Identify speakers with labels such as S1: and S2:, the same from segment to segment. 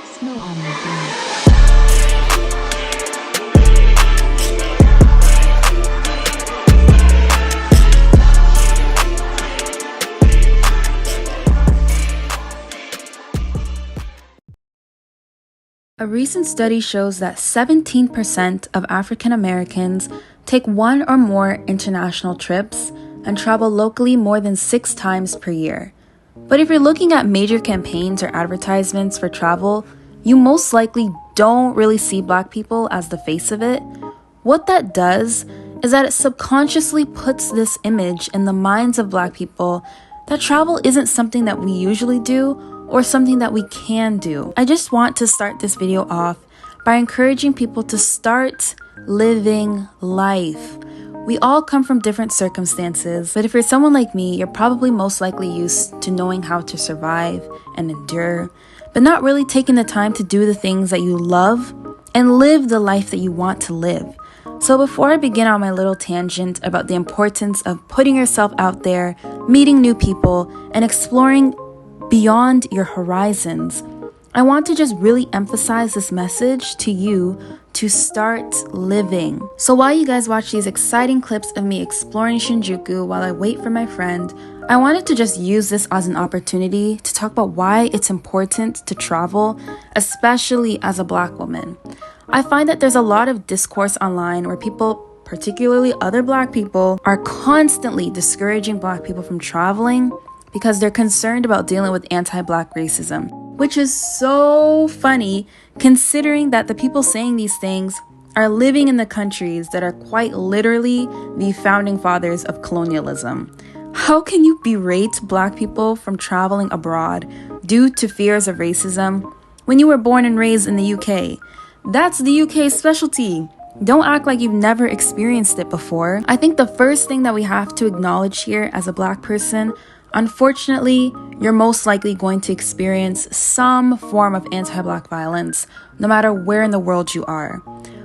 S1: Snow on the beat.
S2: A recent study shows that 17% of African Americans take one or more international trips and travel locally more than 6 times per year. But if you're looking at major campaigns or advertisements for travel, you most likely don't really see Black people as the face of it. What that does is that it subconsciously puts this image in the minds of Black people that travel isn't something that we usually do or something that we can do. I just want to start this video off by encouraging people to start living life. We all come from different circumstances, but if you're someone like me, you're probably most likely used to knowing how to survive and endure, but not really taking the time to do the things that you love and live the life that you want to live. So before I begin on my little tangent about the importance of putting yourself out there, meeting new people, and exploring beyond your horizons, I want to just really emphasize this message to you to start living. So while you guys watch these exciting clips of me exploring Shinjuku while I wait for my friend, I wanted to just use this as an opportunity to talk about why it's important to travel, especially as a Black woman. I find that there's a lot of discourse online where people, particularly other Black people, are constantly discouraging Black people from traveling because they're concerned about dealing with anti-Black racism, which is so funny considering that the people saying these things are living in the countries that are quite literally the founding fathers of colonialism. How can you berate Black people from traveling abroad due to fears of racism when you were born and raised in the UK? That's the UK's specialty. Don't act like you've never experienced it before. I think the first thing that we have to acknowledge here as a Black person, unfortunately, you're most likely going to experience some form of anti-Black violence, no matter where in the world you are.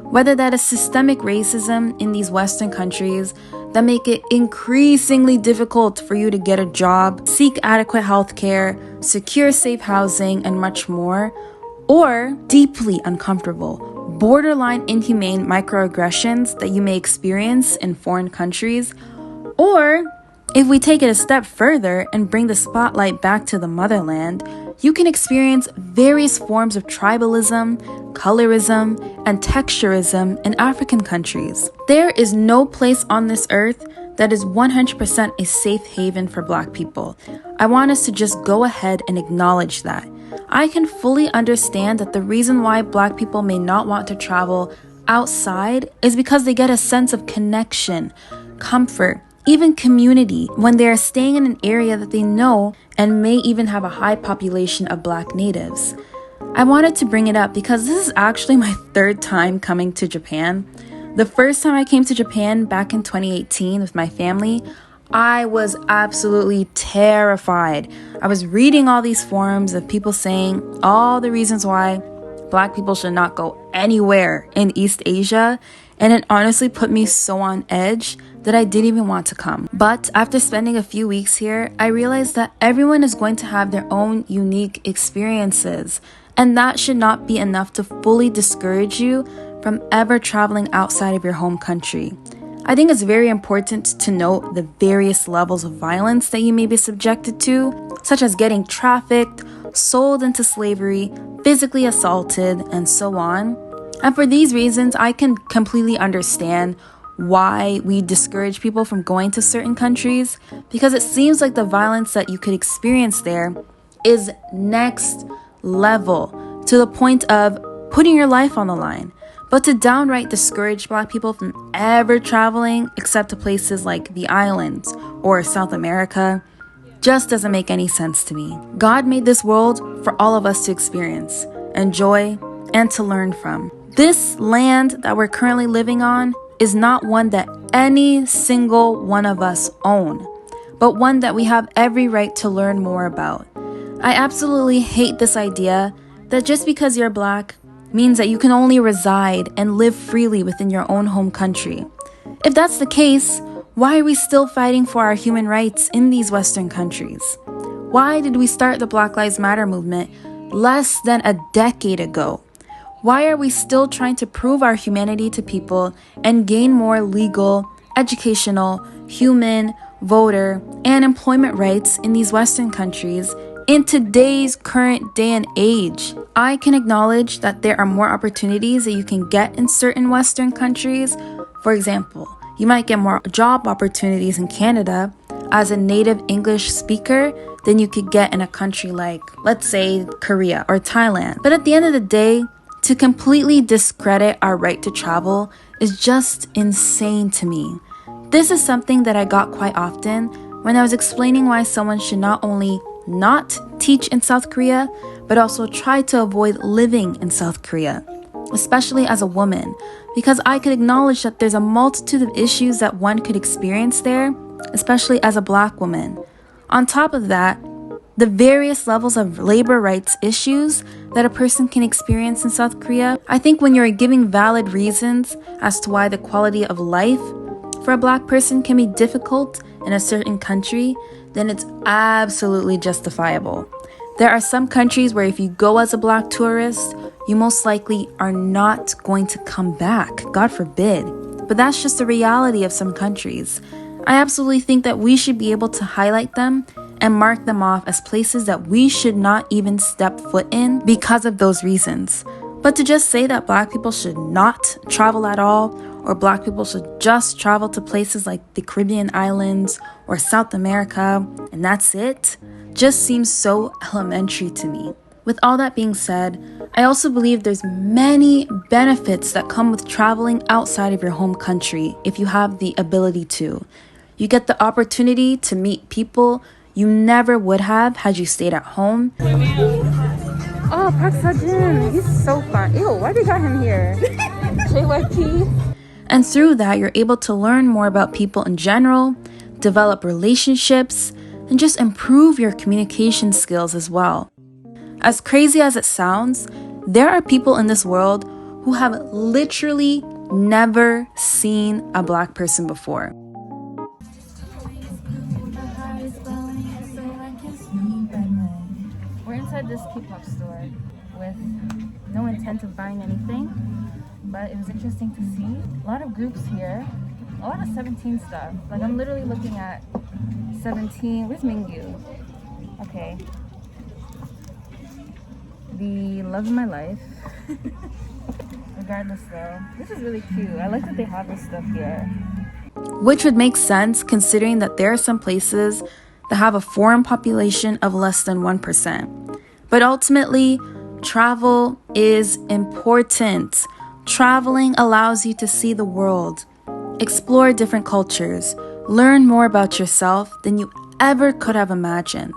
S2: Whether that is systemic racism in these Western countries that make it increasingly difficult for you to get a job, seek adequate health care, secure safe housing, and much more, or deeply uncomfortable, borderline inhumane microaggressions that you may experience in foreign countries, or if we take it a step further and bring the spotlight back to the motherland, you can experience various forms of tribalism, colorism, and texturism in African countries. There is no place on this earth that is 100% a safe haven for Black people. I want us to just go ahead and acknowledge that. I can fully understand that the reason why Black people may not want to travel outside is because they get a sense of connection, comfort, even community when they are staying in an area that they know and may even have a high population of Black natives. I wanted to bring it up because this is actually my 3rd time coming to Japan. The first time I came to Japan back in 2018 with my family, I was absolutely terrified. I was reading all these forums of people saying all the reasons why Black people should not go anywhere in East Asia, and it honestly put me so on edge that I didn't even want to come. But after spending a few weeks here, I realized that everyone is going to have their own unique experiences, and that should not be enough to fully discourage you from ever traveling outside of your home country. I think it's very important to note the various levels of violence that you may be subjected to, such as getting trafficked, sold into slavery, physically assaulted, and so on. And for these reasons, I can completely understand why we discourage people from going to certain countries, because it seems like the violence that you could experience there is next level, to the point of putting your life on the line. But to downright discourage Black people from ever traveling except to places like the islands or South America just doesn't make any sense to me. God made this world for all of us to experience, enjoy, and to learn from. This land that we're currently living on is not one that any single one of us own, but one that we have every right to learn more about. I absolutely hate this idea that just because you're Black means that you can only reside and live freely within your own home country. If that's the case, why are we still fighting for our human rights in these Western countries? Why did we start the Black Lives Matter movement less than a decade ago. Why are we still trying to prove our humanity to people and gain more legal, educational, human, voter, and employment rights in these Western countries in today's current day and age? I can acknowledge that there are more opportunities that you can get in certain Western countries. For example, you might get more job opportunities in Canada as a native English speaker than you could get in a country like, let's say, Korea or Thailand. But at the end of the day, to completely discredit our right to travel is just insane to me. This is something that I got quite often when I was explaining why someone should not only not teach in South Korea, but also try to avoid living in South Korea, especially as a woman, because I could acknowledge that there's a multitude of issues that one could experience there, especially as a Black woman. On top of that, the various levels of labor rights issues that a person can experience in South Korea. I think when you're giving valid reasons as to why the quality of life for a Black person can be difficult in a certain country, then it's absolutely justifiable. There are some countries where if you go as a Black tourist, you most likely are not going to come back, God forbid. But that's just the reality of some countries. I absolutely think that we should be able to highlight them and mark them off as places that we should not even step foot in because of those reasons. But to just say that Black people should not travel at all, or Black people should just travel to places like the Caribbean islands or South America, and that's it, just seems so elementary to me. With all that being said, I also believe there's many benefits that come with traveling outside of your home country if you have the ability to. You get the opportunity to meet people you never would have had you stayed at home. Oh, Park Seo-joon, he's so fun. Ew, why they got him here? JYP. And through that, you're able to learn more about people in general, develop relationships, and just improve your communication skills as well. As crazy as it sounds, there are people in this world who have literally never seen a Black person before. We're inside this K-pop store with no intent of buying anything, but it was interesting to see. A lot of groups here, a lot of 17 stuff. Like I'm literally looking at 17, where's Mingyu? Okay. The love of my life. Regardless though, this is really cute. I like that they have this stuff here. Which would make sense considering that there are some places that have a foreign population of less than 1%. But ultimately, travel is important. Traveling allows you to see the world, explore different cultures, learn more about yourself than you ever could have imagined.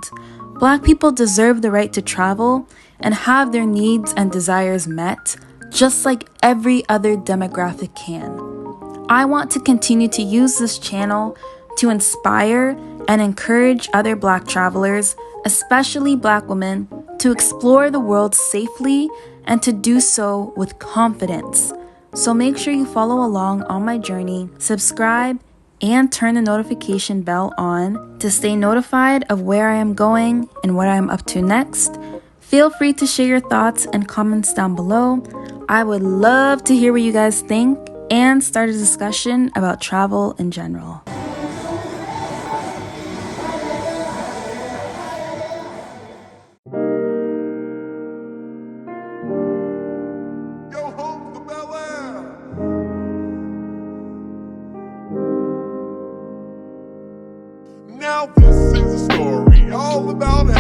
S2: Black people deserve the right to travel and have their needs and desires met, just like every other demographic can. I want to continue to use this channel to inspire and encourage other Black travelers, especially Black women, to explore the world safely and to do so with confidence. So make sure you follow along on my journey, subscribe, and turn the notification bell on to stay notified of where I am going and what I am up to next. Feel free to share your thoughts and comments down below. I would love to hear what you guys think and start a discussion about travel in general.
S1: Now this is a story all about how